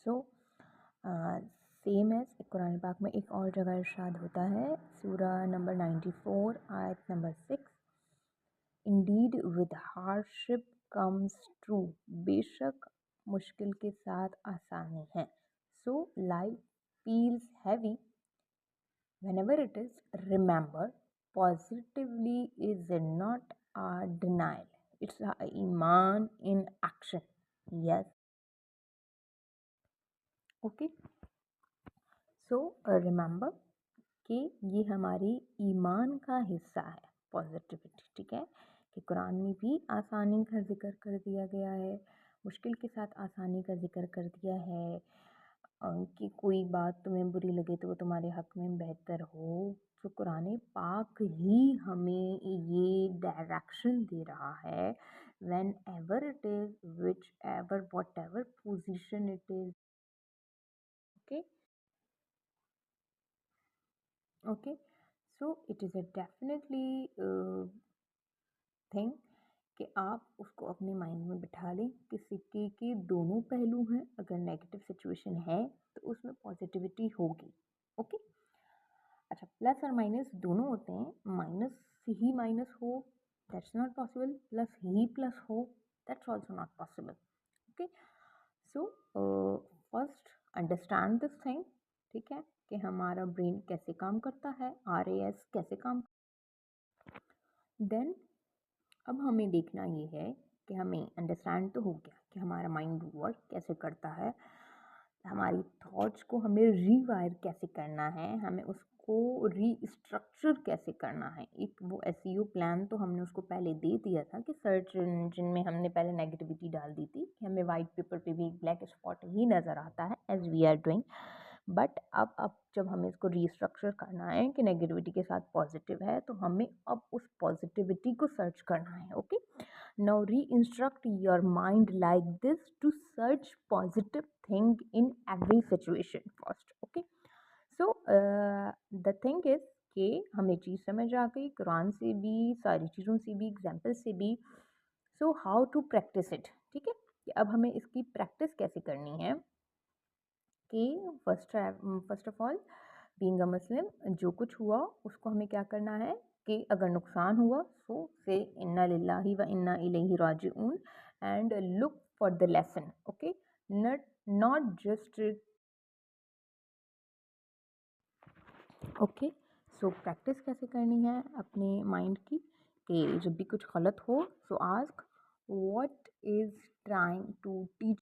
So same as Quran पाक में एक और जगह इरशाद होता है, सूरा नंबर 94 आयत number 6, Indeed with hardship comes true, बेशक मुश्किल के साथ आसानी है। So life feels heavy whenever it is, remember positively is not a denial, it's a iman in action. Yes. Okay, so remember कि ये हमारी ईमान का हिस्सा है पॉजिटिविटी, ठीक है, कि कुरान में भी आसानी का जिक्र कर दिया गया है, मुश्किल के साथ आसानी का जिक्र कर दिया है, कि कोई बात तुम्हें बुरी लगे तो वो तुम्हारे हक में बेहतर हो। तो कुरान पाक ही हमें ये डायरेक्शन दे रहा है, when ever it is, which ever what ever position it is. Okay okay, so it is a definitely thing कि आप उसको अपने माइंड में बिठा लें कि सिक्के के दोनों पहलू हैं। अगर नेगेटिव सिचुएशन है तो उसमें पॉजिटिविटी होगी। ओके, अच्छा, प्लस और माइनस दोनों होते हैं, माइनस ही माइनस हो दैट्स नॉट पॉसिबल, प्लस ही प्लस हो that's also not possible. Okay, so first understand this thing, ठीक है, कि हमारा ब्रेन कैसे काम करता है, RAS कैसे काम। देन अब हमें देखना ये है कि हमें अंडरस्टैंड तो हो गया कि हमारा माइंड वर्क कैसे करता है, हमारी थॉट्स को हमें रीवायर कैसे करना है, हमें उसको रीस्ट्रक्चर कैसे करना है। एक वो SEO प्लान तो हमने उसको पहले दे दिया था कि सर्च इंजन में हमने पहले नेगेटिविटी डाल दी थी कि हमें वाइट पेपर पे भी एक ब्लैक स्पॉट ही नज़र आता है as we are doing. But अब जब हमें इसको रीस्ट्रक्चर करना है कि नेगेटिविटी के साथ पॉजिटिव है, तो हमें अब उस पॉजिटिविटी को सर्च करना है। Okay, now reinstruct your mind like this to search positive thing in every situation first. Okay, so the thing is कि हमें चीज़ समझ आ गई कुरान से भी, सारी चीज़ों से भी, एग्जाम्पल से भी। So how to practise it, ठीक है, कि अब हमें इसकी प्रैक्टिस कैसे करनी है कि first of all being a Muslim, जो कुछ हुआ उसको हमें क्या करना है कि अगर नुकसान हुआ सो से इन्ना लिल्लाहि व इन्ना इलैहि राजिऊन and look for the lesson. Okay, not not just. Okay, so practice कैसे करनी है अपने माइंड की कि जब भी कुछ गलत हो so ask what is trying to teach